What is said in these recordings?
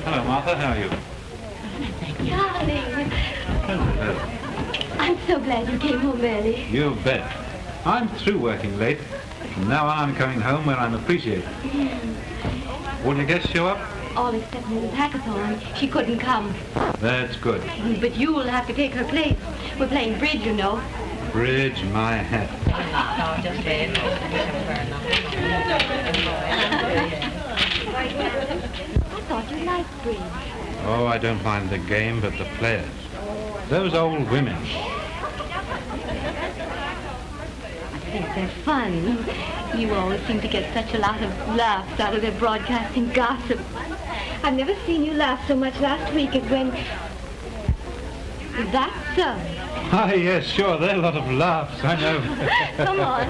Hello, Martha. How are you? Darling. Hello. I'm so glad you came home early. You bet. I'm through working late. And now I'm coming home where I'm appreciated. All your guests show up? All except Mrs. Hackathorn. She couldn't come. That's good. But you'll have to take her place. We're playing bridge, you know. Bridge my hat. I thought you liked bridge. Oh, I don't mind the game, but the players. Those old women. I think they're fun. You always seem to get such a lot of laughs out of their broadcasting gossip. I've never seen you laugh so much last week as when... Is that so? Ah, yes, sure. There are a lot of laughs, I know. Come on.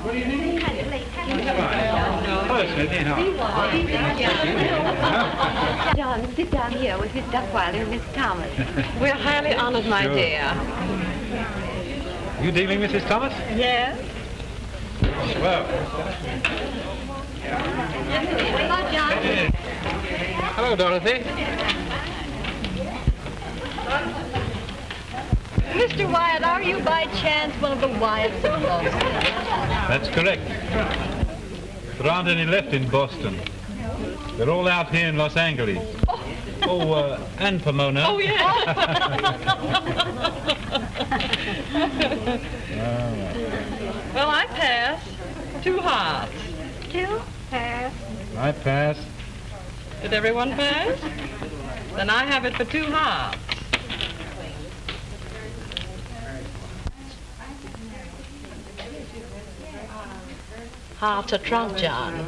What do you need? John, sit down here with Miss Duckwilder and Miss Thomas. We're highly honored, my dear. You dealing, Mrs. Thomas? Yes. Well. Hello, John. Hello, Dorothy. Mr. Wyatt, are you by chance one of the Wyatts of Boston? That's correct. There aren't any left in Boston. They're all out here in Los Angeles. Oh, and Pomona. Oh, yeah. Well, I pass. 2 hearts. 2? Pass. I pass. Did everyone pass? Then I have it for 2 hearts. Hearts are trump, John.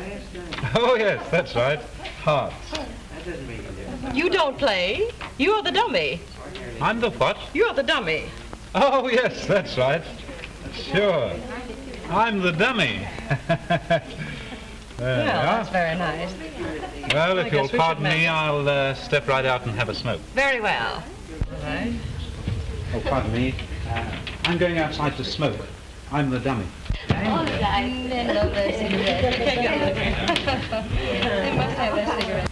Oh, yes, that's right. Hearts. You don't play. You are the dummy. I'm the what? You are the dummy. Oh, yes, that's right. Sure. I'm the dummy. There we are. That's very nice. Well, I if you'll guess we pardon should me, make it. I'll step right out and have a smoke. Very well. All right. Oh, pardon me. I'm going outside to smoke. I'm the dummy. All right. They love their cigarettes. They must have their cigarettes.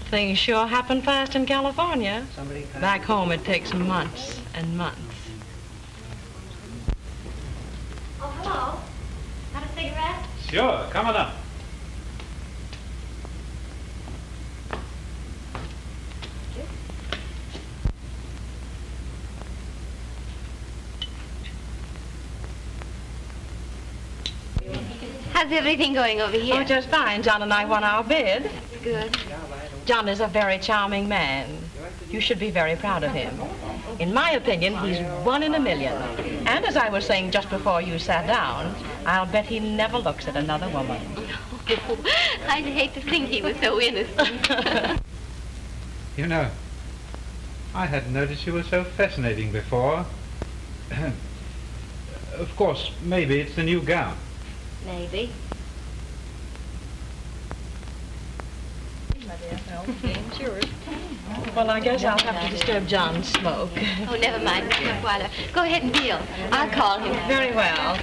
Things sure happen fast in California. Back home it takes months and months. Oh, hello. Got a cigarette? Sure, come on up. How's everything going over here? Oh, just fine. John and I won our bid. Good. John is a very charming man. You should be very proud of him. In my opinion, he's 1 in a million. And as I was saying just before you sat down, I'll bet he never looks at another woman. Oh, I'd hate to think he was so innocent. You know, I hadn't noticed you were so fascinating before. Of course, maybe it's the new gown. Maybe. Well, I guess I'll have to disturb John's smoke. Oh, never mind, Mr. Duckwilder. Go ahead and deal. I'll call him. Very well.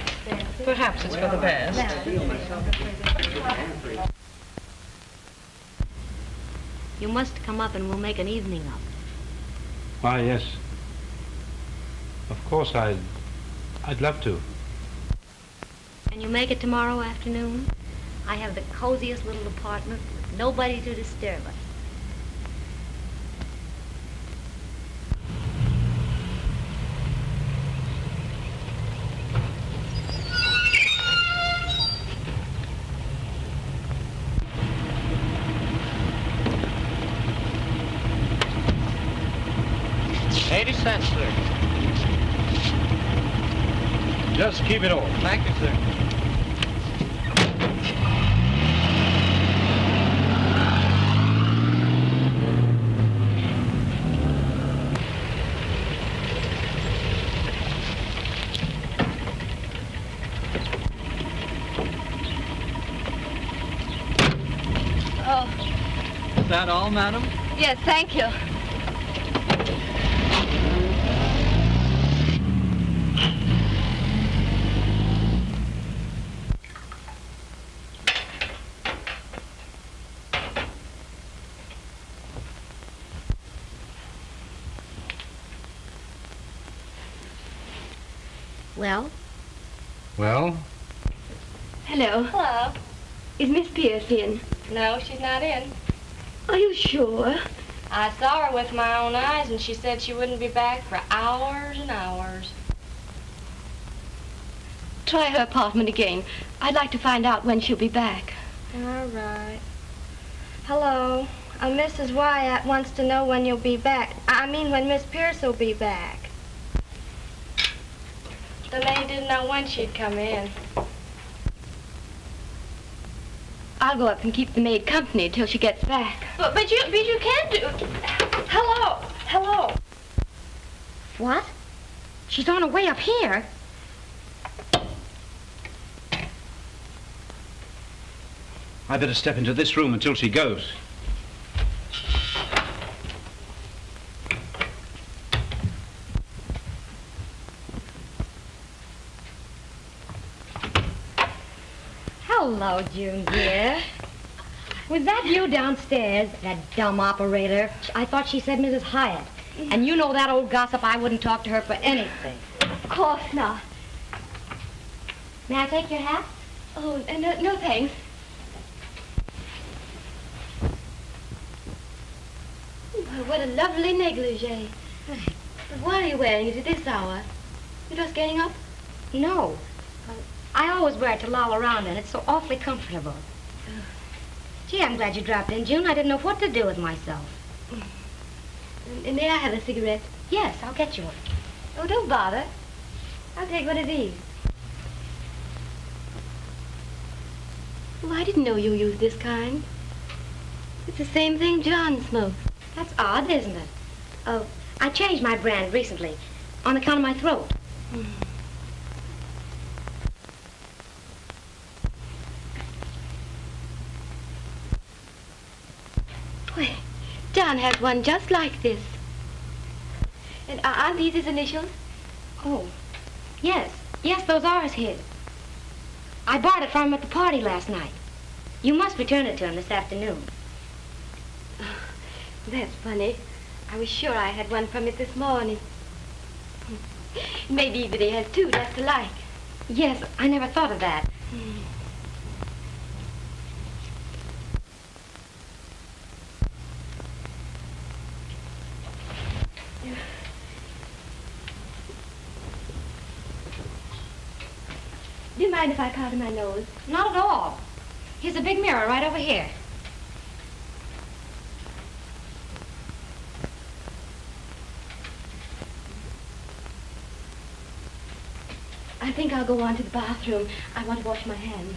Perhaps it's for the best. You must come up and we'll make an evening of it. Why, yes. Of course, I'd love to. Can you make it tomorrow afternoon? I have the coziest little apartment with nobody to disturb us. $0.80, sir. Just keep it all. Thank you, sir. that all, madam? Yes, thank you. Well? Well? Hello. Hello. Is Miss Pierce in? No, she's not in. Are you sure? I saw her with my own eyes, and she said she wouldn't be back for hours and hours. Try her apartment again. I'd like to find out when she'll be back. All right. Hello. Mrs. Wyatt wants to know when you'll be back. I mean, when Miss Pierce will be back. The maid didn't know when she'd come in. I'll go up and keep the maid company till she gets back. But you can't do... Hello. What? She's on her way up here. I better step into this room until she goes. Hello, June, dear. Was that you downstairs, that dumb operator? I thought she said Mrs. Hyatt. And you know that old gossip, I wouldn't talk to her for anything. Of course not. May I take your hat? Oh, no thanks. Well, what a lovely negligee. But why are you wearing it at this hour? You're just getting up? No. I always wear it to loll around in. It's so awfully comfortable. Gee, I'm glad you dropped in, June. I didn't know what to do with myself. May I have a cigarette? Yes, I'll get you one. Oh, don't bother. I'll take one of these. Oh, I didn't know you used this kind. It's the same thing John smokes. That's odd, isn't it? Oh, I changed my brand recently on account of my throat. Well, John has one just like this. And aren't these his initials? Oh, yes. Yes, those are his. I bought it from him at the party last night. You must return it to him this afternoon. That's funny. I was sure I had one from it this morning. Maybe that he has two just alike. Yes, I never thought of that. Do you mind if I powder my nose? Not at all. Here's a big mirror right over here. I think I'll go on to the bathroom. I want to wash my hands.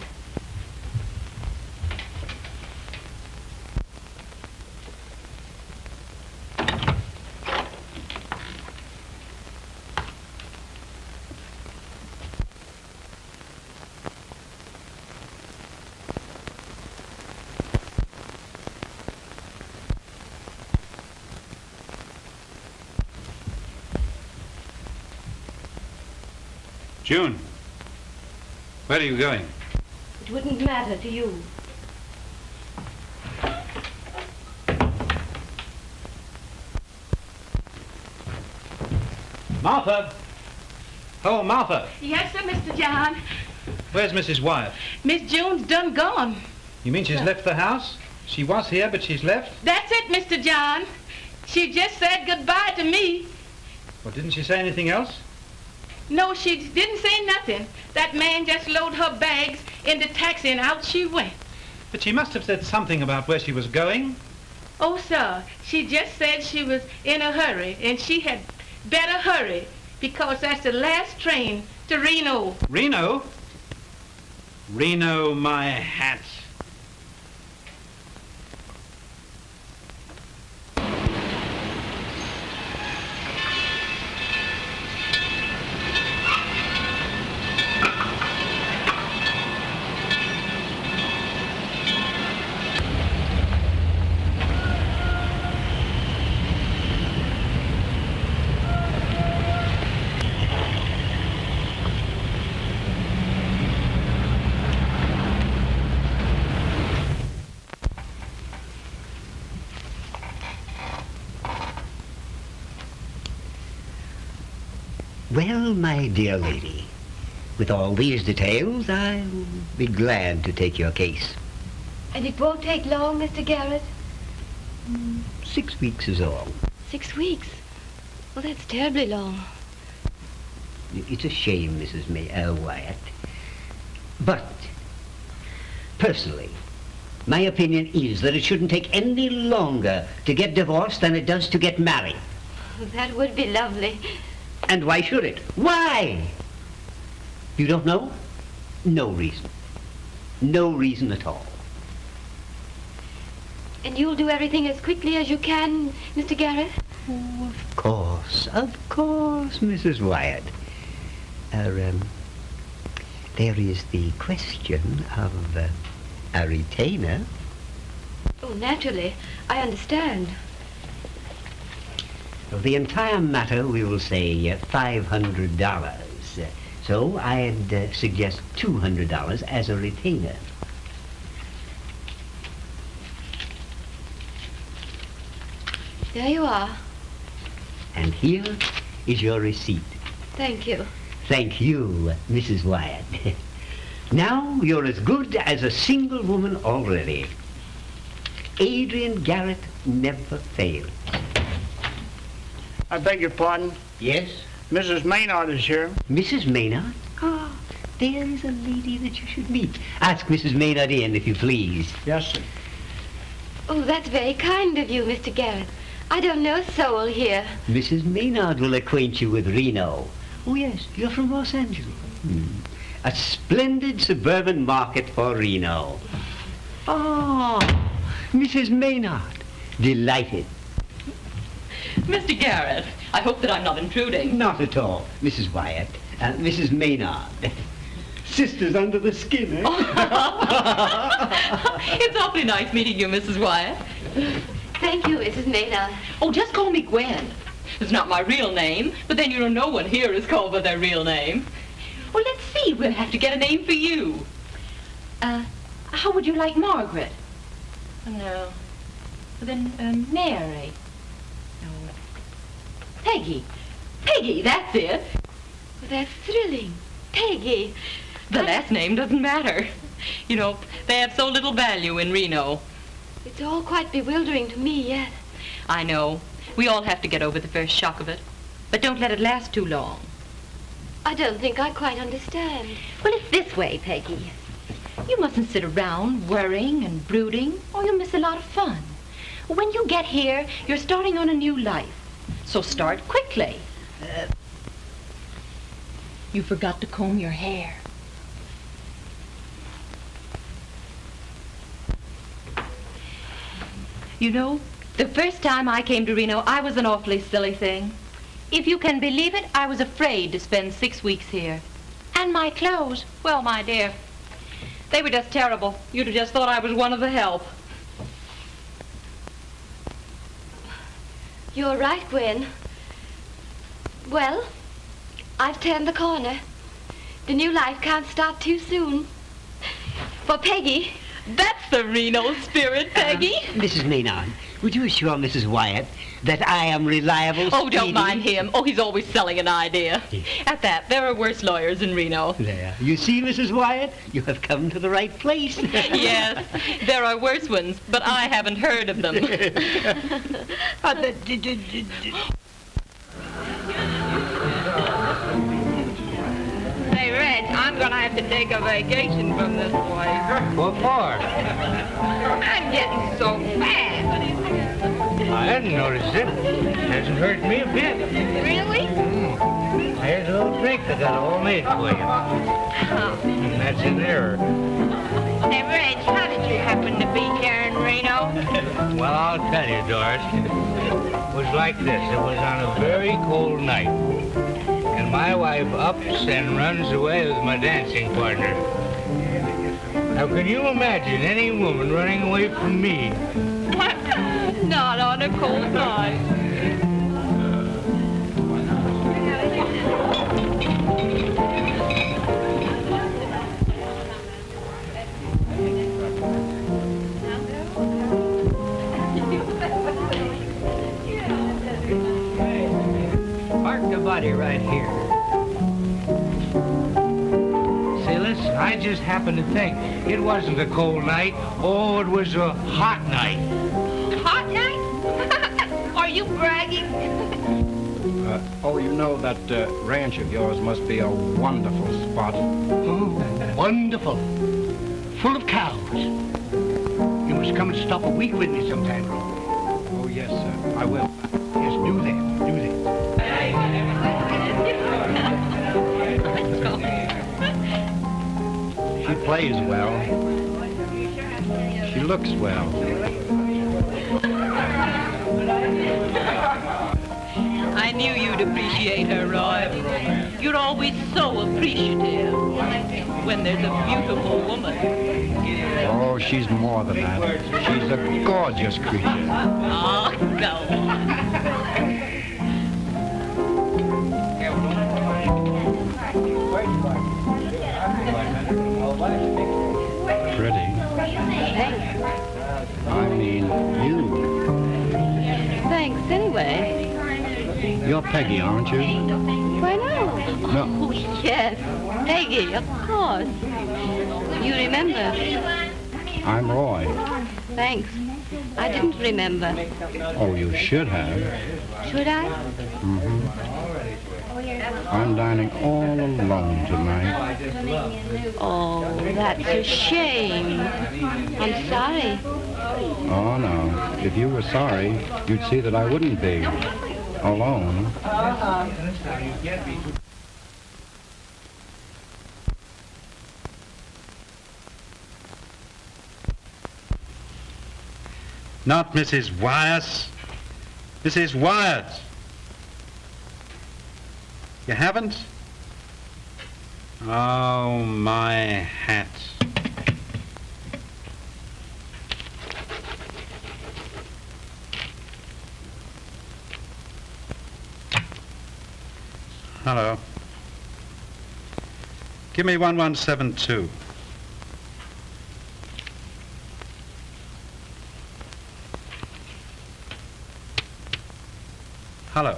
June, where are you going? It wouldn't matter to you. Martha! Oh, Martha! Yes, sir, Mr. John. Where's Mrs. Wyatt? Miss June's done gone. You mean she's left the house? She was here, but she's left? That's it, Mr. John. She just said goodbye to me. Well, didn't she say anything else? No, she didn't say nothing. That man just loaded her bags in the taxi and out she went. But she must have said something about where she was going. Oh, sir, she just said she was in a hurry and she had better hurry because that's the last train to Reno. Reno? Reno, my hat. Well, my dear lady, with all these details, I'll be glad to take your case. And it won't take long, Mr. Garrett? 6 weeks is all. 6 weeks? Well, that's terribly long. It's a shame, Mrs. Wyatt. But, personally, my opinion is that it shouldn't take any longer to get divorced than it does to get married. That would be lovely. And why should it? Why? You don't know? No reason. No reason at all. And you'll do everything as quickly as you can, Mr. Garrett? Oh, of course, Mrs. Wyatt. There is the question of a retainer. Oh, naturally. I understand. Of the entire matter, we will say $500. So I'd suggest $200 as a retainer. There you are. And here is your receipt. Thank you. Thank you, Mrs. Wyatt. Now you're as good as a single woman already. Adrian Garrett never failed. I beg your pardon? Yes? Mrs. Maynard is here. Mrs. Maynard? Ah, there is a lady that you should meet. Ask Mrs. Maynard in, if you please. Yes, sir. Oh, that's very kind of you, Mr. Garrett. I don't know a soul here. Mrs. Maynard will acquaint you with Reno. Oh, yes, you're from Los Angeles. A splendid suburban market for Reno. Oh, Mrs. Maynard. Delighted. Mr. Garrett, I hope that I'm not intruding. Not at all, Mrs. Wyatt. Mrs. Maynard. Sisters under the skin, eh? It's awfully nice meeting you, Mrs. Wyatt. Thank you, Mrs. Maynard. Oh, just call me Gwen. It's not my real name, but then, you know, no one here is called by their real name. Well, let's see. We'll have to get a name for you. How would you like Margaret? No. Then, Mary. No. Peggy. Peggy, that's it. Well, that's thrilling. Peggy. The last name doesn't matter. You know, they have so little value in Reno. It's all quite bewildering to me yet. I know. We all have to get over the first shock of it. But don't let it last too long. I don't think I quite understand. Well, it's this way, Peggy. You mustn't sit around worrying and brooding, or you'll miss a lot of fun. When you get here, you're starting on a new life. So start quickly. You forgot to comb your hair. You know, the first time I came to Reno, I was an awfully silly thing. If you can believe it, I was afraid to spend 6 weeks here. And my clothes, well, my dear, they were just terrible. You'd have just thought I was one of the help. You're right, Gwen. Well, I've turned the corner. The new life can't start too soon. For Peggy... That's the Reno spirit, Peggy. Mrs. Maynard, would you assure Mrs. Wyatt that I am reliable, Oh, don't speedy? mind him. Oh, he's always selling an idea. At that, there are worse lawyers in Reno. There. You see, Mrs. Wyatt, you have come to the right place. Yes, there are worse ones, but I haven't heard of them. Hey, Reg, I'm gonna have to take a vacation from this place. What for? I'm getting so fat. I hadn't noticed it. Hasn't hurt me a bit. Really? Here's a little drink I got all made for you. And that's in there. Hey, Reg, how did you happen to be here in Reno? Well, I'll tell you, Doris. It was like this. It was on a very cold night. And my wife ups and runs away with my dancing partner. Now, can you imagine any woman running away from me? Not on a cold night. Park the body right here. I just happened to think it wasn't a cold night. Oh, it was a hot night. Hot night? Are you bragging? Oh, you know that ranch of yours must be a wonderful spot. Oh, wonderful. Full of cows. You must come and stop a week with me sometime, Ro. Oh, yes, sir. I will. Yes, do that. Do that. She plays well. She looks well. I knew you'd appreciate her, Roy. You're always so appreciative when there's a beautiful woman. Oh, she's more than that. She's a gorgeous creature. Oh, no. Pretty. I mean, you. Thanks, anyway. You're Peggy, aren't you? Why, no. No. Oh, yes. Peggy, of course. You remember. I'm Roy. Thanks. I didn't remember. Oh, you should have. Should I? Mm-hmm. I'm dining all alone tonight. Oh, that's a shame. I'm sorry. Oh, no. If you were sorry, you'd see that I wouldn't be alone. Not Mrs. Wyatt. Mrs. Wyatt. You haven't? Oh, my hat. Hello. Give me 1172. Hello.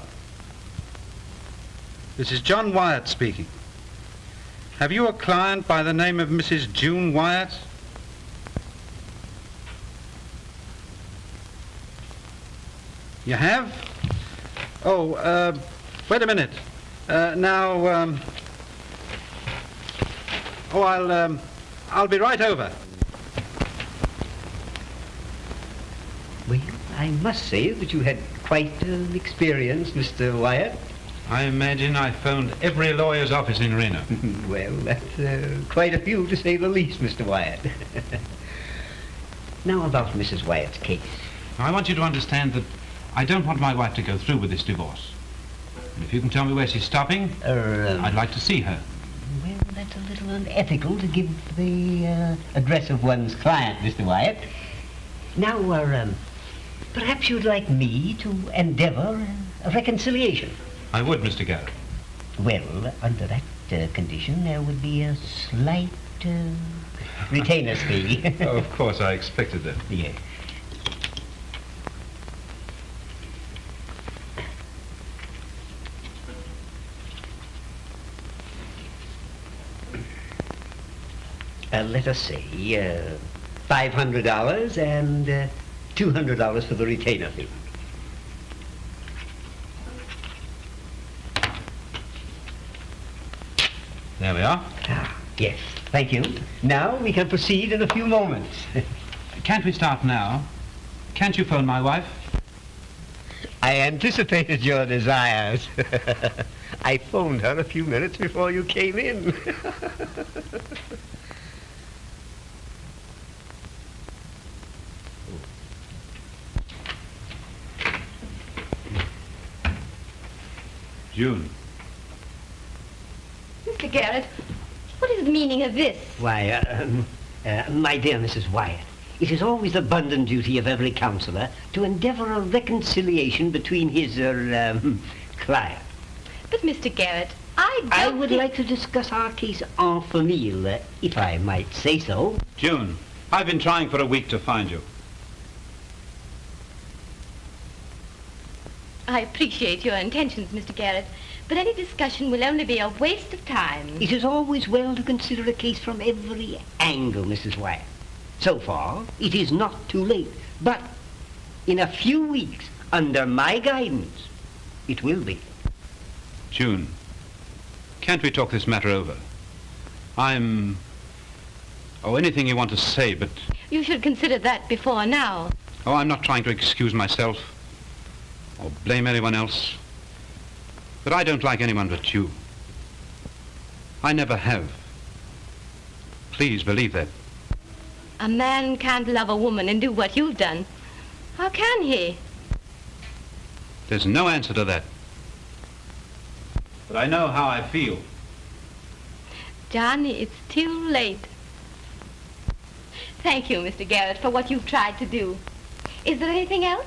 This is John Wyatt speaking. Have you a client by the name of Mrs. June Wyatt? You have? Oh, wait a minute. I'll be right over. Well, I must say that you had quite an experience, Mr. Wyatt. I imagine I phoned every lawyer's office in Reno. Well, that's quite a few, to say the least, Mr. Wyatt. Now about Mrs. Wyatt's case. I want you to understand that I don't want my wife to go through with this divorce. And if you can tell me where she's stopping, I'd like to see her. Well, that's a little unethical to give the address of one's client, Mr. Wyatt. Now, perhaps you'd like me to endeavor a reconciliation. I would, Mr. Garrett. Well, under that condition, there would be a slight retainers fee. Oh, of course, I expected that. Yes. Let us say $500 and $200 for the retainer fee. There we are. Yes, thank you. Now we can proceed in a few moments. Can't we start now? Can't you phone my wife? I anticipated your desires. I phoned her a few minutes before you came in. June. Mr. Garrett, what is the meaning of this? Why, my dear Mrs. Wyatt, it is always the bounden duty of every counsellor to endeavour a reconciliation between his, client. But, Mr. Garrett, I would like to discuss our case en famille, if I might say so. June, I've been trying for a week to find you. I appreciate your intentions, Mr. Garrett, but any discussion will only be a waste of time. It is always well to consider a case from every angle, Mrs. Wyatt. So far, it is not too late, but in a few weeks, under my guidance, it will be. June, can't we talk this matter over? Anything you want to say, but... You should consider that before now. Oh, I'm not trying to excuse myself or blame anyone else. But I don't like anyone but you. I never have. Please believe that. A man can't love a woman and do what you've done. How can he? There's no answer to that. But I know how I feel. Johnny, it's too late. Thank you, Mr. Garrett, for what you've tried to do. Is there anything else?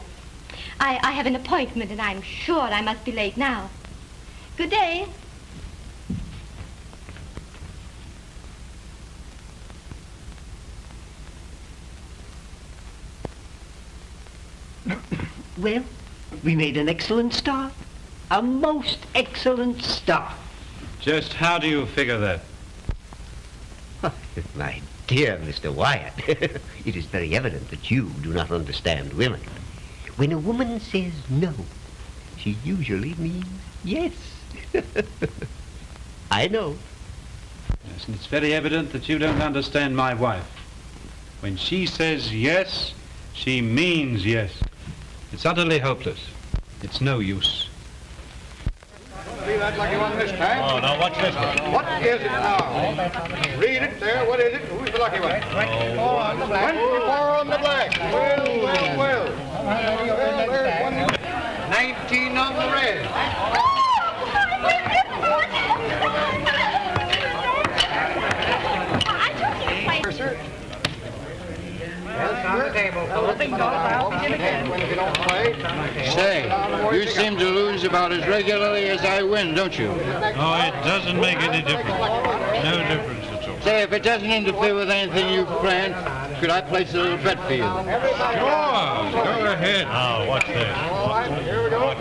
I have an appointment, and I'm sure I must be late now. Good day. Well, we made an excellent start. A most excellent start. Just how do you figure that? My dear Mr. Wyatt, it is very evident that you do not understand women. When a woman says no, she usually means yes. I know. Yes, and it's very evident that you don't understand my wife. When she says yes, she means yes. It's utterly hopeless. It's no use. See that lucky one this time? Oh, now watch this one. What is it now? Read it there. What is it? Who's the lucky one? 24 on the black. 24 on the black. Well. Well, there's one. 19 on the red. Yes, sir. On the table. Say, you seem to lose about as regularly as I win, don't you? Oh, it doesn't make any difference. No difference at all. Say, if it doesn't interfere with anything you've planned, could I place a little bet for you? Sure, go ahead. Now, watch this. All right, here we go.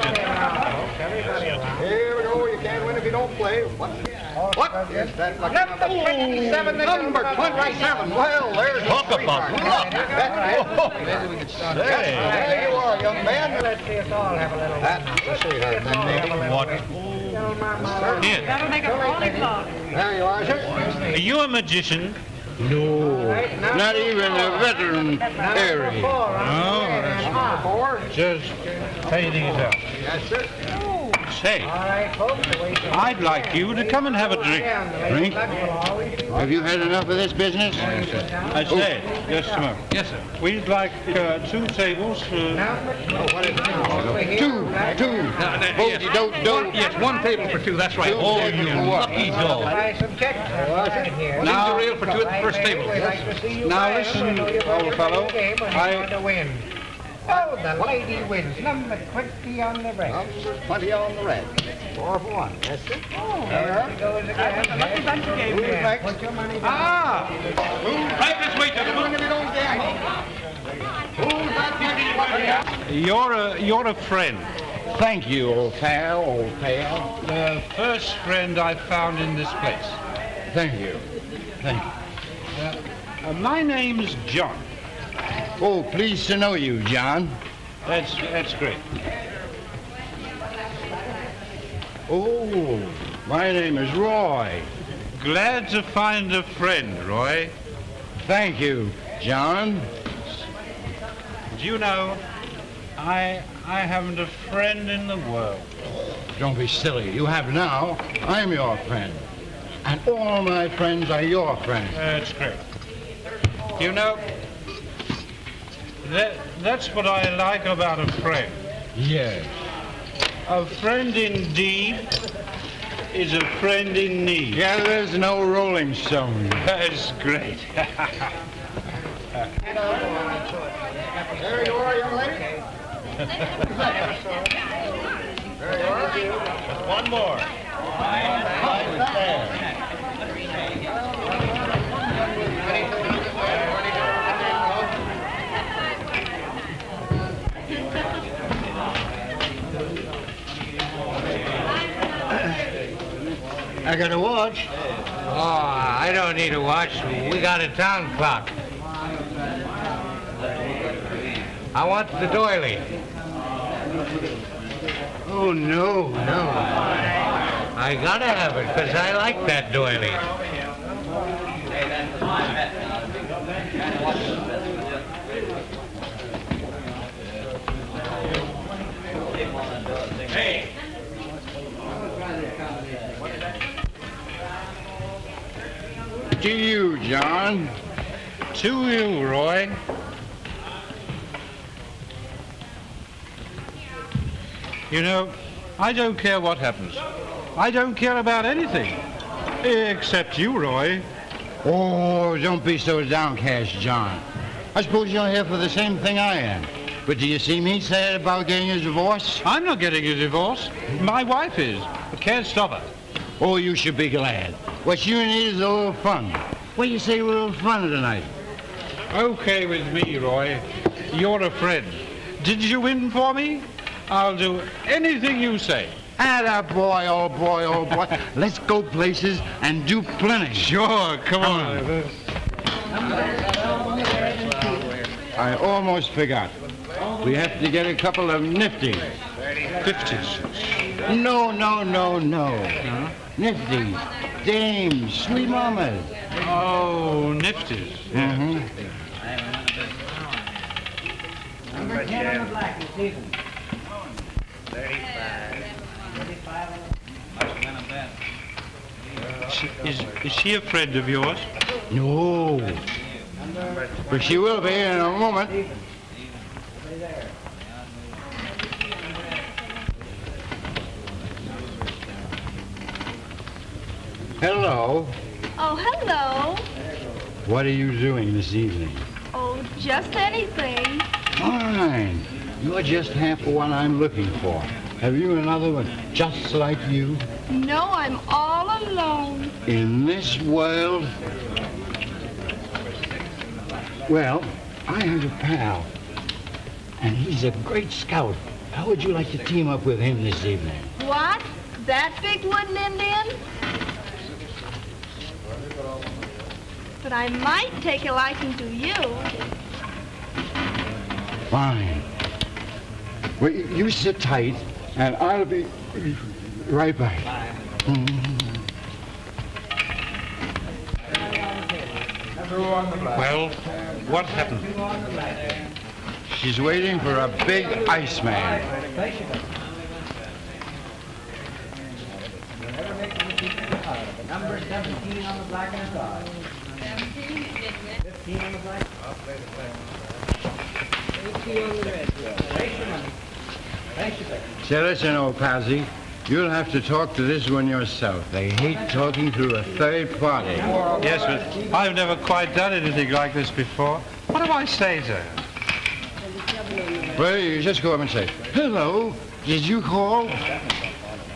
Here we go. You can't win if you don't play. What is that? Number 27. Number 27. Well, there's talk about luck. There you are, young man. Let's see us all have a little. Let's see her. What? Here. That'll make a rolling clock. There you are, sir. Are you a magician? No, not even a veteran fairy. No, just pay these out. Yes, sir. Say, I'd like you to come and have a drink. Drink? Have you had enough of this business? I say, just a moment. Yes, sir. We'd like 2 tables. Two. Yes, 1 table for 2. That's right. Oh, you lucky dog. Now, reel for 2 at the first table. Now listen, old fellow. Oh, the lady wins. Number 20 on the red. Number 20 on the red. 4 for 1. Yes, sir. Oh, there goes again. Lucky bunch of game there. Put your money down. Right this way, gentlemen. If you don't gamble. Who's that beauty? You're a friend. Thank you, old pal, The first friend I found in this place. Thank you. My name's John. Oh, pleased to know you, John. That's great. Oh, my name is Roy. Glad to find a friend, Roy. Thank you, John. Do you know, I haven't a friend in the world. Don't be silly. You have now. I'm your friend. And all my friends are your friends. That's great. You know, that's what I like about a friend. Yes. A friend indeed is a friend in need. Yeah, there's no Rolling Stone. That's great. There you are, young lady. There you are. One more. I got a watch. Oh, I don't need a watch. We got a town clock. I want the doily. Oh, no. I gotta have it, because I like that doily. Hey! To you, John. To you, Roy. You know, I don't care what happens. I don't care about anything. Except you, Roy. Oh, don't be so downcast, John. I suppose you're here for the same thing I am. But do you see me sad about getting a divorce? I'm not getting a divorce. My wife is. I can't stop her. Oh, you should be glad. What you need is a little fun. What do you say, a little fun tonight? Okay with me, Roy. You're a friend. Did you win for me? I'll do anything you say. Atta boy, oh boy, oh boy. Let's go places and do plenty. Sure, come on. I almost forgot. We have to get a couple of nifties. 50s. No. Huh? Nifties, dames, sweet mamas. Oh, nifties. Mm-hmm. Number 10 on the black this season. 35. Is she a friend of yours? No. But she will be in a moment. Hello. Oh, hello. What are you doing this evening? Oh, just anything. Fine. You're just half the one I'm looking for. Have you another one just like you? No, I'm all alone. In this world? Well, I have a pal, and he's a great scout. How would you like to team up with him this evening? What? That big wooden Indian? But I might take a liking to you. Fine. Well, you sit tight, and I'll be right back. Well, what happened? She's waiting for a big Iceman. Number 17 on the black and star. 15 on the black. 18 on the red. Say, listen, old Pazzi, you'll have to talk to this one yourself. They hate talking through a third party. Yes, but I've never quite done anything like this before. What do I say to her? Well, you just go up and say, hello, did you call?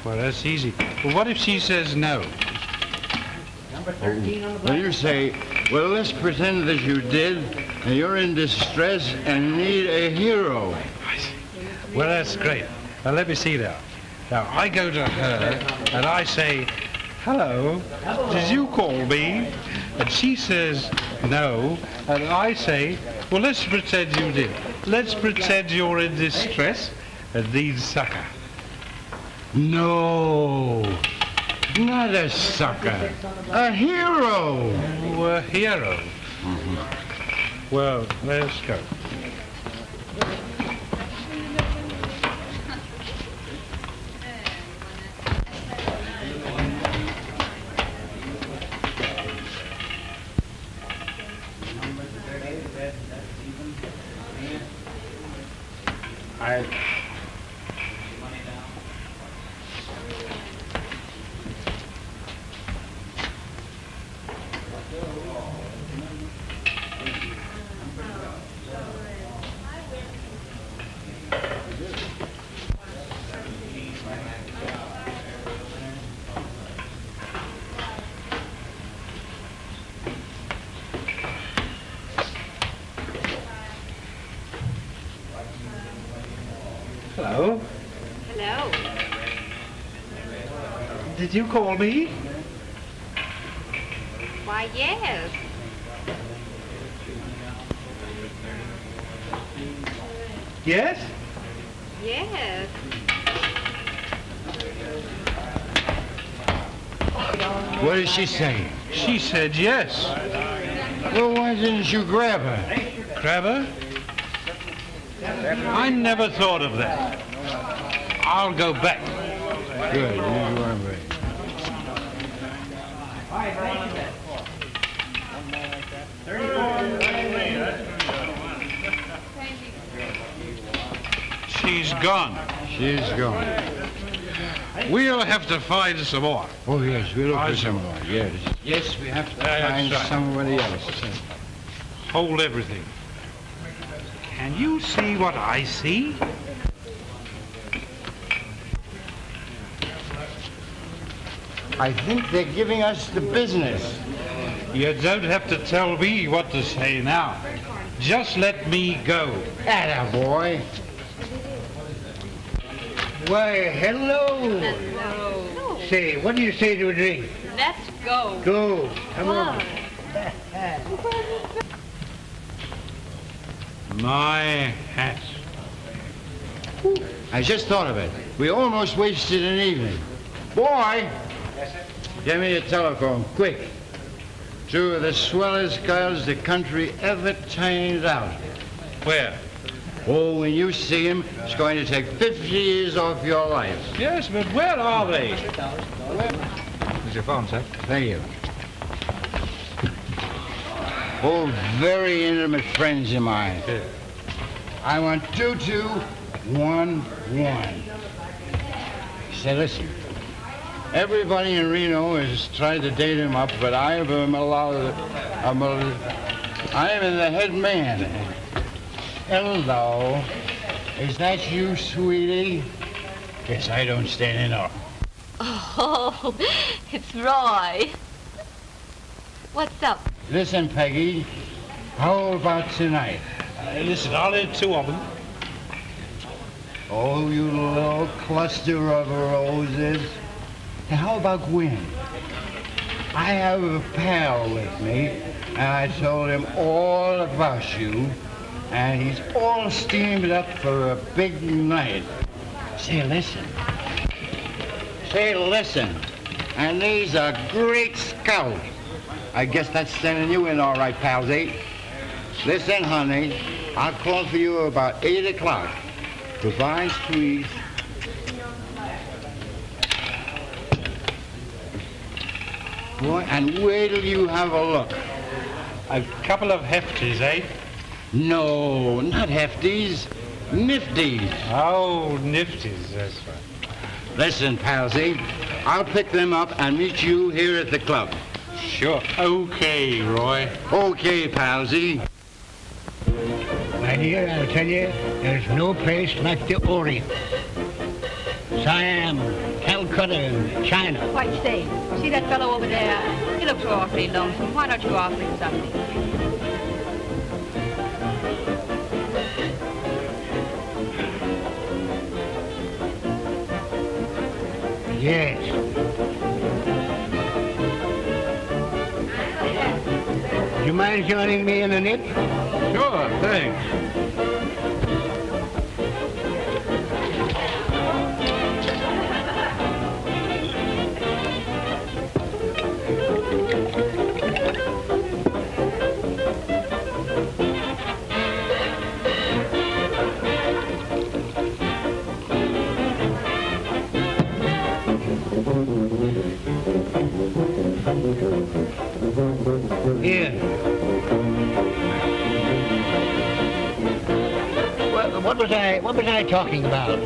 Well, that's easy. But what if she says no? Number 13 on the black. Well, you say, well, let's pretend that you did, and you're in distress and need a hero. Well, that's great. Now, let me see now. Now, I go to her, and I say, hello, did you call me? And she says, no, and I say, well, let's pretend you did. Let's pretend you're in distress and need succor. No, not a sucker, a hero. Oh, a hero. Mm-hmm. Well, let's go. Hello? Hello. Did you call me? Why, yes. Yes? Yes. What did she say? She said yes. Well, why didn't you grab her? Grab her? I never thought of that. I'll go back. Good, you are ready. She's gone. She's gone. We'll have to find some more. Oh, yes, we'll look for some more, yes. Yes, we have to find right. somebody else. Hold everything. Can you see what I see? I think they're giving us the business. You don't have to tell me what to say now. Just let me go. Atta boy. Why, hello. Hello. Say, what do you say to a drink? Let's go. Go. Come on. My hat. I just thought of it. We almost wasted an evening. Boy! Give me a telephone, quick. Two of the swellest girls the country ever turned out. Where? Oh, when you see him, it's going to take 50 years off your life. Yes, but where are they? Here's your phone, sir. Thank you. Oh, very intimate friends of mine. Yeah. I want 2211. Say, listen. Everybody in Reno has tried to date him up, but I'm the head man. Hello. Is that you, sweetie? Guess I don't stand in awe. Oh, it's Roy. What's up? Listen, Peggy. How about tonight? Listen, I'll have two of them. Oh, you little cluster of roses. Now, how about Gwen? I have a pal with me, and I told him all about you, and he's all steamed up for a big night. Say, listen. Say, listen. And he's a great scout. I guess that's sending you in all right, pals, eh? Listen, honey, I'll call for you about 8 o'clock. Goodbye, sweet. Boy, and wait till you have a look. A couple of hefties, eh? No, not hefties. Nifties. Oh, nifties, that's right. Listen, palsy, I'll pick them up and meet you here at the club. Sure. Okay, Roy. Okay, palsy. My dear, I'll tell you, there's no place like the Orient. Siam, Calcutta, China. Why, say, see that fellow over there? He looks awfully lonesome. Why don't you offer him something? Yes. Do you mind joining me in a nip? Sure, thanks. Here. What was I talking about?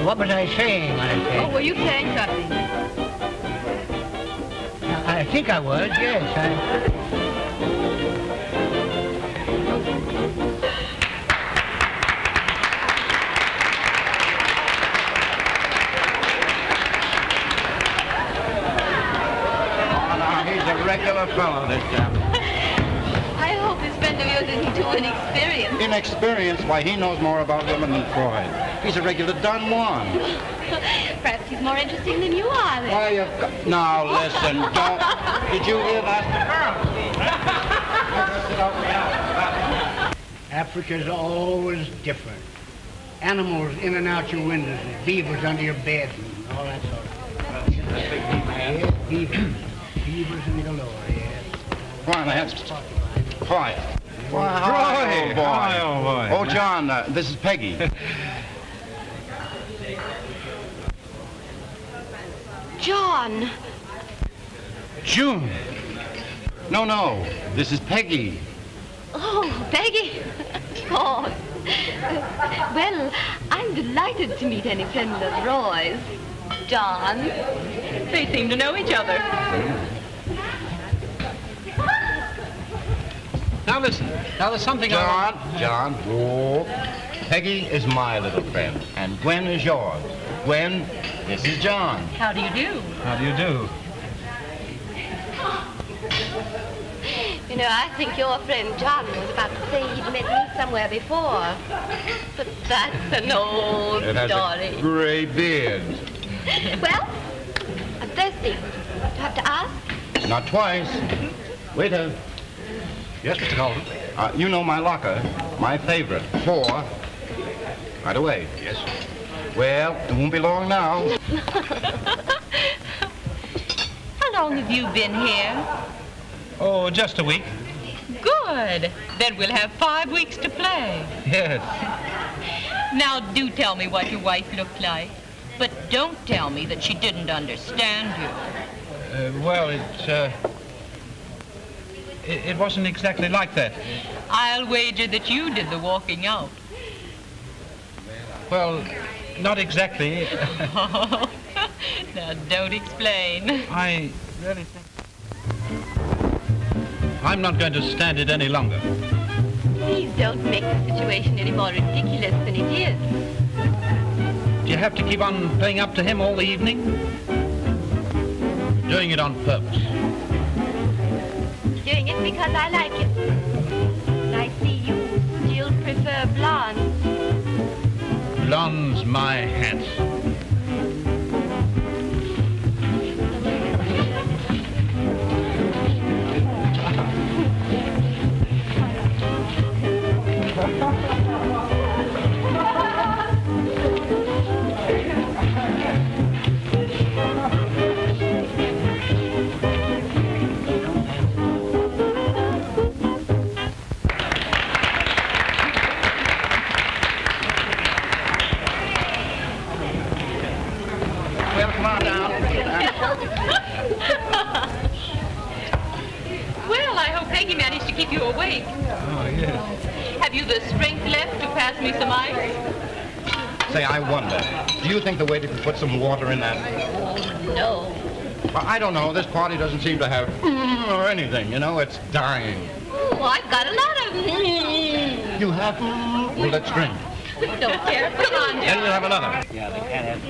What was I saying when I said? Oh, were you saying something? I think I was, yes. He's a regular fellow, this chap. I hope this friend of yours isn't too inexperienced. Inexperienced? Why, he knows more about women than Freud. He's a regular Don Juan. Perhaps he's more interesting than you are, then. Why, now, listen, don't... Did you hear that? Africa's always different. Animals in and out your windows, and beavers under your bed, and all that sort of stuff. Yeah, beavers. Beavers in galore, yeah. Quiet. Quiet. Why, hi, old boy. Hi, old boy. Oh, John, this is Peggy. John. June. No, this is Peggy. Oh, Peggy. Oh. Well, I'm delighted to meet any friend of Roy's. John. They seem to know each other. Now listen, now there's something John, whoa. Peggy is my little friend, and Gwen is yours. Gwen, this is John. How do you do? How do you do? You know, I think your friend John was about to say he'd met me somewhere before. But that's an old It has story. a gray beard. Well, I'm thirsty. Do I have to ask? Not twice. Waiter. Yes, Mr. Carlton? You know my locker, my favorite, 4. Right away. Yes. Well, it won't be long now. How long have you been here? Oh, just a week. Good. Then we'll have 5 weeks to play. Yes. Now, do tell me what your wife looked like. But don't tell me that she didn't understand you. Well, it wasn't exactly like that. I'll wager that you did the walking out. Well, not exactly. Now, don't explain. I really think... I'm not going to stand it any longer. Please don't make the situation any more ridiculous than it is. Do you have to keep on playing up to him all the evening? Doing it on purpose. Doing it because I like it. And I see you still prefer blondes. Blonde's my hat. Well, I hope Peggy managed to keep you awake. Oh, yes. Have you the strength left to pass me some ice? Say, I wonder, do you think the waiter could put some water in that? No. Well, I don't know. This party doesn't seem to have or anything, you know. It's dying. Oh, I've got a lot of... You have? Well, let's drink. Don't care. Come on, Then John. we'll have another. Yeah, they can't have...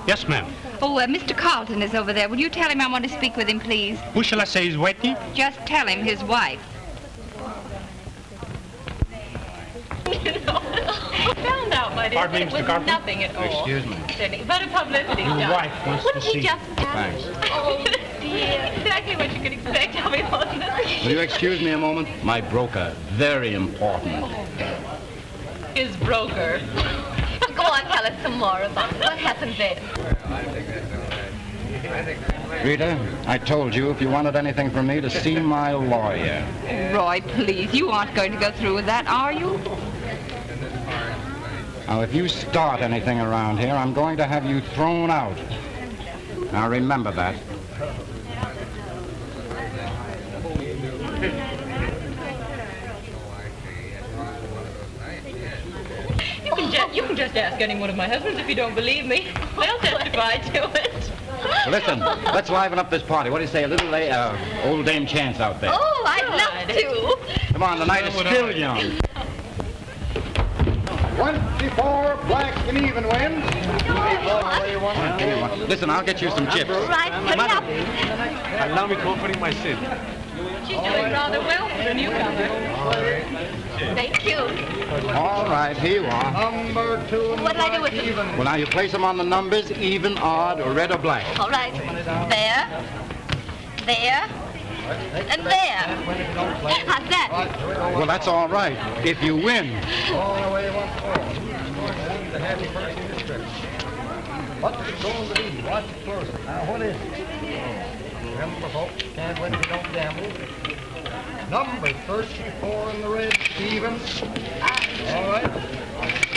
Yes, ma'am. Oh, Mr. Carlton is over there. Will you tell him I want to speak with him, please? Who shall I say is waiting? Just tell him his wife. Found out, my dear, Pardon me, it Mr. was Carlton? nothing at all. Excuse me. But a publicity Your stunt. wife wants to Wouldn't see he you. just Thanks. Oh, dear. Exactly what you could expect of me, wasn't it? Will you excuse me a moment? My broker. Very important. His broker. Go on, tell us some more about it. What happened then? Rita, I told you if you wanted anything from me to see my lawyer. Roy, please, you aren't going to go through with that, are you? Now, if you start anything around here, I'm going to have you thrown out. Now, remember that. You can just ask any one of my husbands if you don't believe me. They'll testify to it. Listen, let's liven up this party. What do you say, a little old Dame Chance out there? Oh, I'd love to. Come on, the night is still young. 24 black and even wins. Listen, I'll get you some chips. Right, hurry up. Allow me to offer him my sin. She's doing rather well for a newcomer. Thank you. All right, here you are. Number 2. What'll I do with them? Well, now you place them on the numbers, even, odd, or red or black. All right. There. There. And there. How's that? Well, that's all right, if you win. All the way once more. The happy person in this trip. What's it going to be? Watch it closer. Now, what is it? Remember, folks, can't win if you don't gamble. Number 34 in the red, even. All right.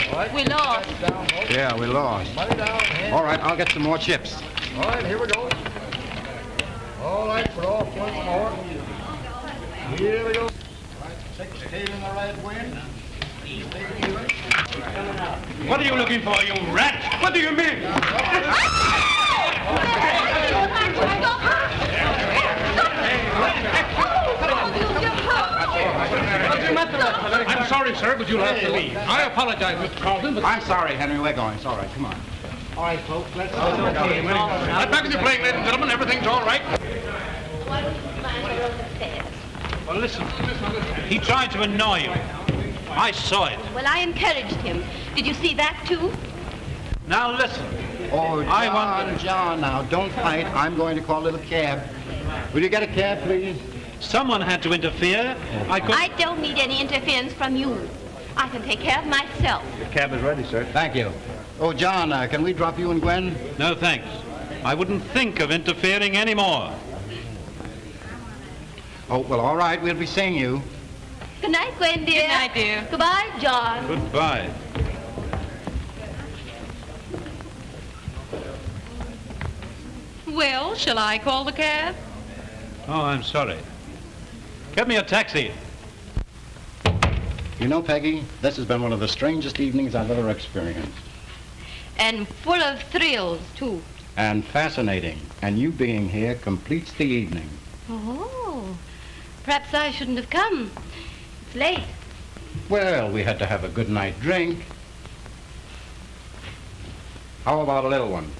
All right. We lost. Down, folks. Yeah, we lost. Money down. All right, I'll get some more chips. All right, here we go. All right, we're off once more. Here we go. 16 in the red win. What are you looking for, you rat? What do you mean? I'm sorry, sir, but you'll have to leave. I apologize, Mr. Carlton, but... I'm sorry, Henry. We're going. It's all right. Come on. All right, folks, let's go. Right back with your playing, ladies and gentlemen. Everything's all right. Well, listen. He tried to annoy you. I saw it. Well, I encouraged him. Did you see that, too? Now, listen. Oh, John, now, don't fight. I'm going to call a little cab. Will you get a cab, please? Someone had to interfere. I don't need any interference from you. I can take care of myself. The cab is ready, sir. Thank you. Oh, John, can we drop you and Gwen? No, thanks. I wouldn't think of interfering anymore. Oh, well, all right. We'll be seeing you. Good night, Gwen, dear. Good night, dear. Goodbye, John. Goodbye. Well, shall I call the cab? Oh, I'm sorry. Get me a taxi. You know, Peggy, this has been one of the strangest evenings I've ever experienced. And full of thrills, too. And fascinating. And you being here completes the evening. Oh, perhaps I shouldn't have come. It's late. Well, we had to have a good night drink. How about a little one?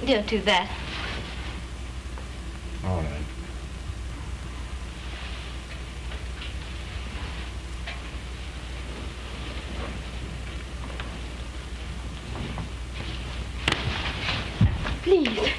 Don't do that. All right. Please.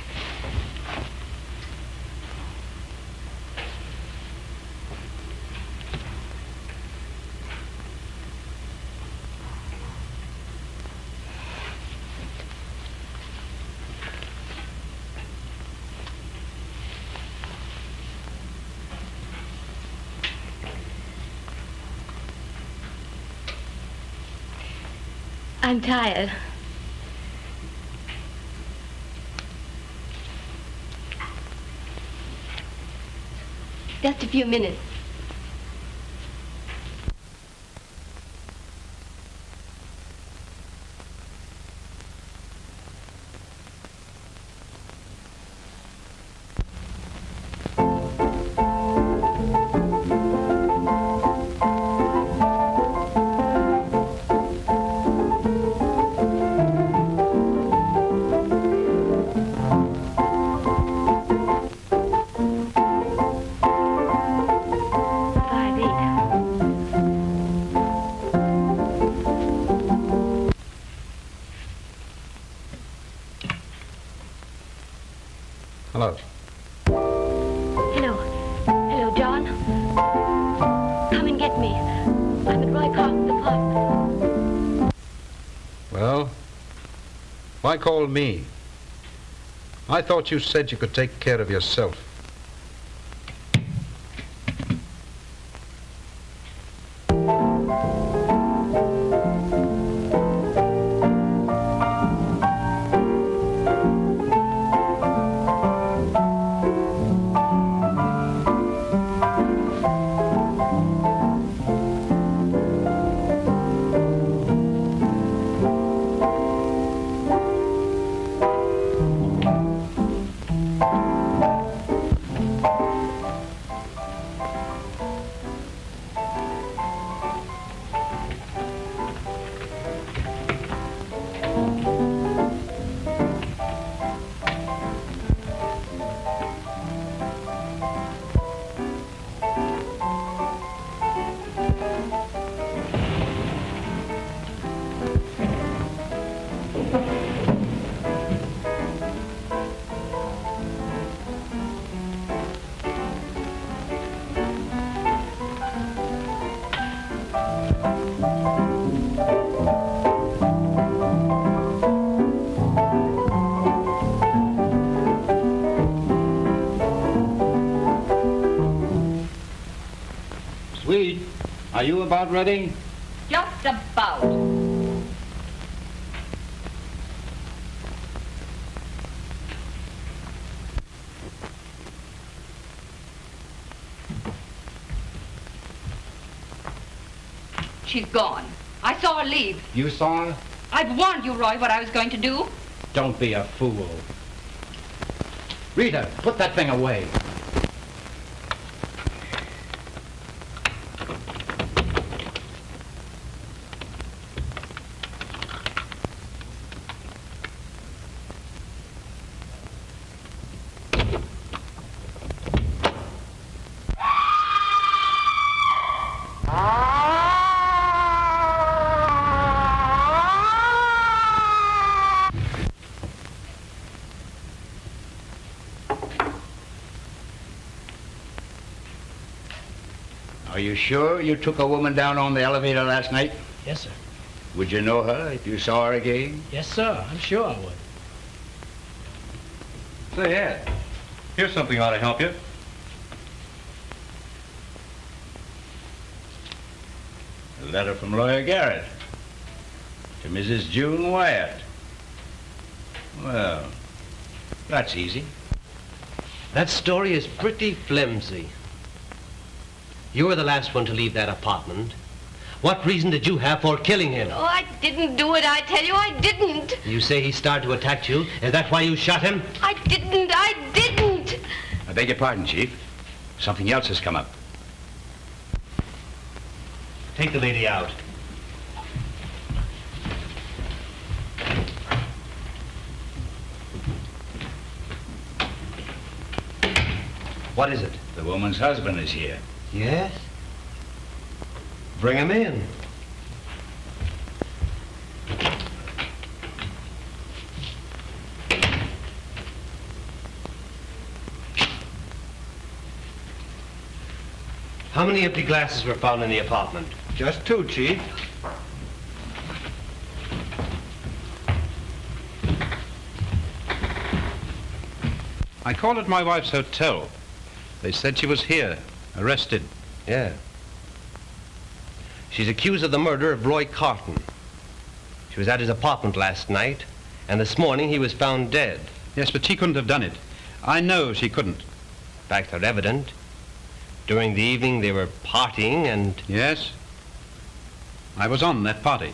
I'm tired. Just a few minutes. Why call me? I thought you said you could take care of yourself. Sweet, are you about ready? Just about. She's gone. I saw her leave. You saw her? I've warned you, Roy, what I was going to do. Don't be a fool. Rita, put that thing away. Are you sure you took a woman down on the elevator last night? Yes, sir. Would you know her if you saw her again? Yes, sir. I'm sure I would. Say, Ed, here's something ought to help you. A letter from Lawyer Garrett to Mrs. June Wyatt. Well, that's easy. That story is pretty flimsy. You were the last one to leave that apartment. What reason did you have for killing him? Oh, I didn't do it, I tell you, I didn't. You say he started to attack you. Is that why you shot him? I didn't. I beg your pardon, Chief. Something else has come up. Take the lady out. What is it? The woman's husband is here. Yes? Bring him in. How many empty glasses were found in the apartment? Just 2, Chief. I called at my wife's hotel. They said she was here, arrested. Yeah. She's accused of the murder of Roy Carlton. She was at his apartment last night, and this morning he was found dead. Yes, but she couldn't have done it. I know she couldn't. Facts are evident. During the evening they were partying and... Yes. I was on that party.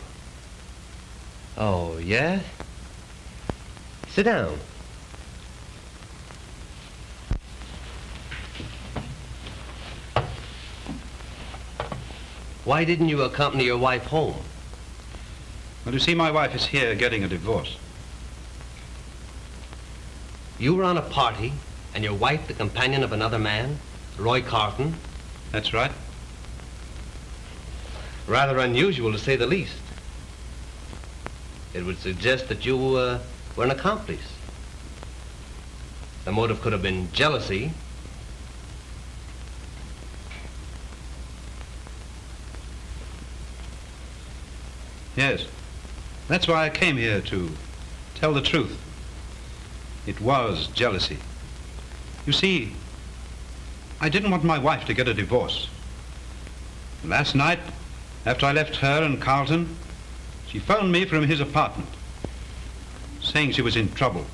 Oh, yes? Sit down. Why didn't you accompany your wife home? Well, you see, my wife is here getting a divorce. You were on a party, and your wife the companion of another man, Roy Carlton? That's right. Rather unusual, to say the least. It would suggest that you were an accomplice. The motive could have been jealousy. Yes. That's why I came here to tell the truth. It was jealousy. You see, I didn't want my wife to get a divorce. Last night, after I left her and Carlton, she phoned me from his apartment, saying she was in trouble.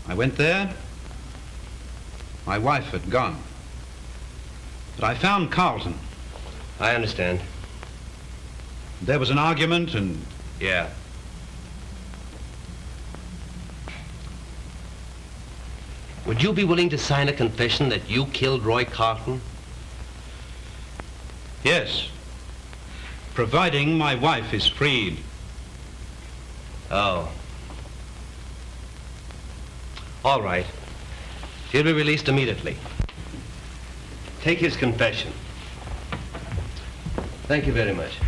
I went there. My wife had gone. But I found Carlton. I understand. There was an argument and... Yeah. Would you be willing to sign a confession that you killed Roy Carlton? Yes. Providing my wife is freed. Oh. All right. He'll be released immediately. Take his confession. Thank you very much.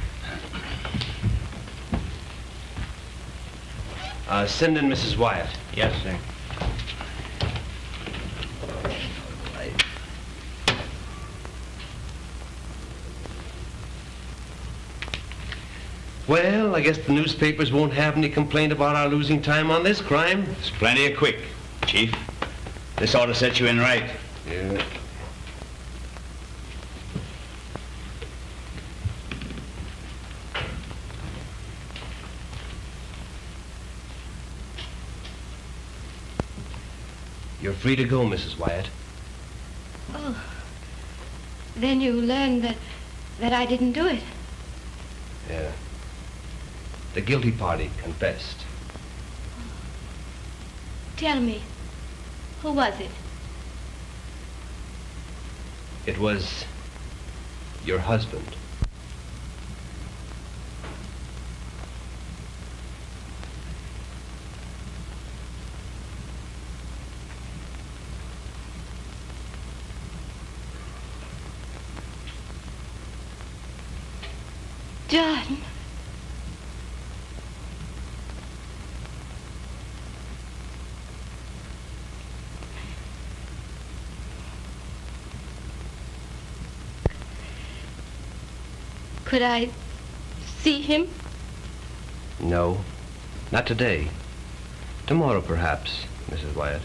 Send in Mrs. Wyatt. Yes, sir. Well, I guess the newspapers won't have any complaint about our losing time on this crime. It's plenty of quick, Chief. This ought to set you in right. Yeah. You're free to go, Mrs. Wyatt. Oh. Then you learned that I didn't do it. Yeah. The guilty party confessed. Tell me, who was it? It was your husband. John. Could I see him? No, not today. Tomorrow, perhaps, Mrs. Wyatt.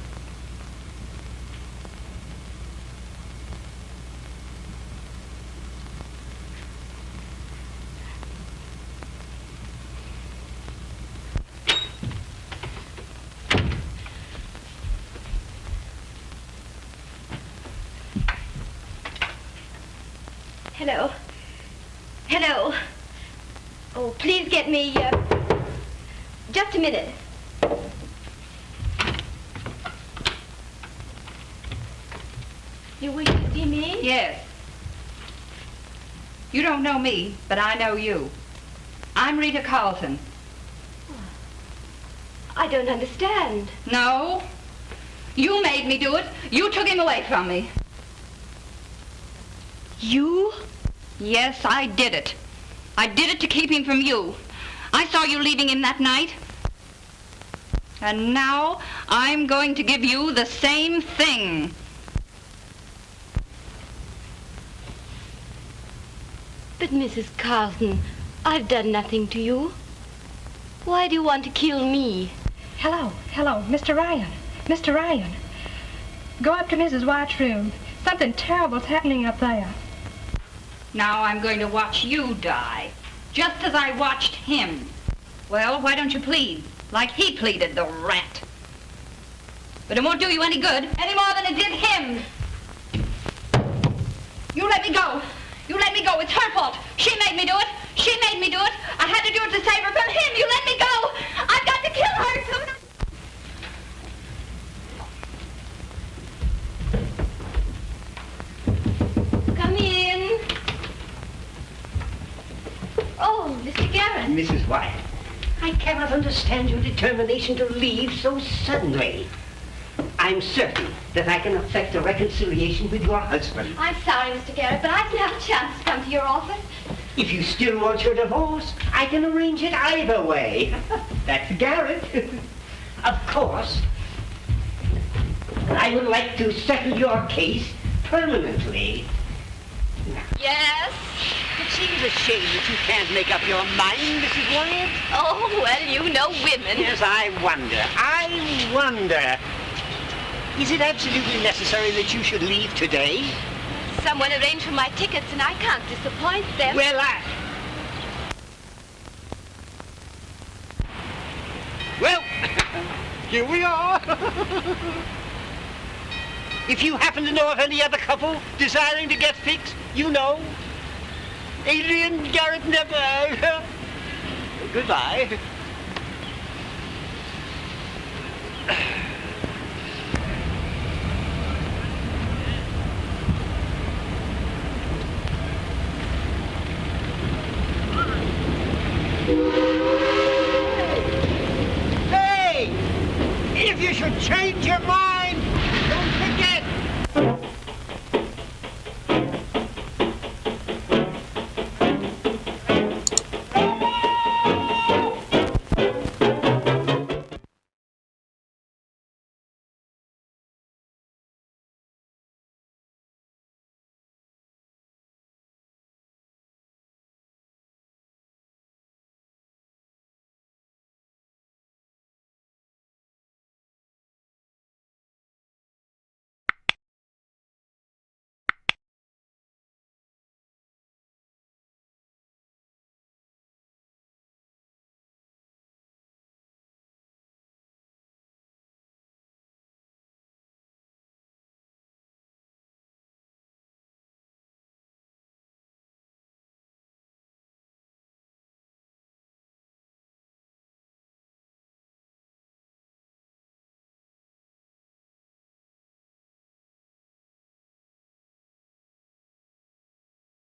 Hello. Hello. Oh, please get me, just a minute. You wish to see me? Yes. You don't know me, but I know you. I'm Rita Carlton. I don't understand. No. You made me do it. You took him away from me. You? Yes, I did it. I did it to keep him from you. I saw you leaving him that night. And now I'm going to give you the same thing. But Mrs. Carlton, I've done nothing to you. Why do you want to kill me? Hello, Mr. Ryan. Mr. Ryan. Go up to Mrs. Wyatt's room. Something terrible's happening up there. Now I'm going to watch you die, just as I watched him. Well, why don't you plead, like he pleaded, the rat? But it won't do you any good, any more than it did him. You let me go. You let me go. It's her fault. She made me do it. She made me do it. I had to do it to save her from him. You let me go. I've got to kill her. Come in. Oh, Mr. Garrett. Mrs. Wyatt, I cannot understand your determination to leave so suddenly. I'm certain that I can effect a reconciliation with your husband. I'm sorry, Mr. Garrett, but I didn't have a chance to come to your office. If you still want your divorce, I can arrange it either way. That's Garrett. Of course. I would like to settle your case permanently. Yes? It seems a shame that you can't make up your mind, Mrs. Wyatt. Oh, well, you know women. Yes, I wonder. Is it absolutely necessary that you should leave today? Someone arranged for my tickets, and I can't disappoint them. Well, Well, here we are. If you happen to know of any other couple desiring to get fixed, you know. Adrian, Garrett, never. Goodbye.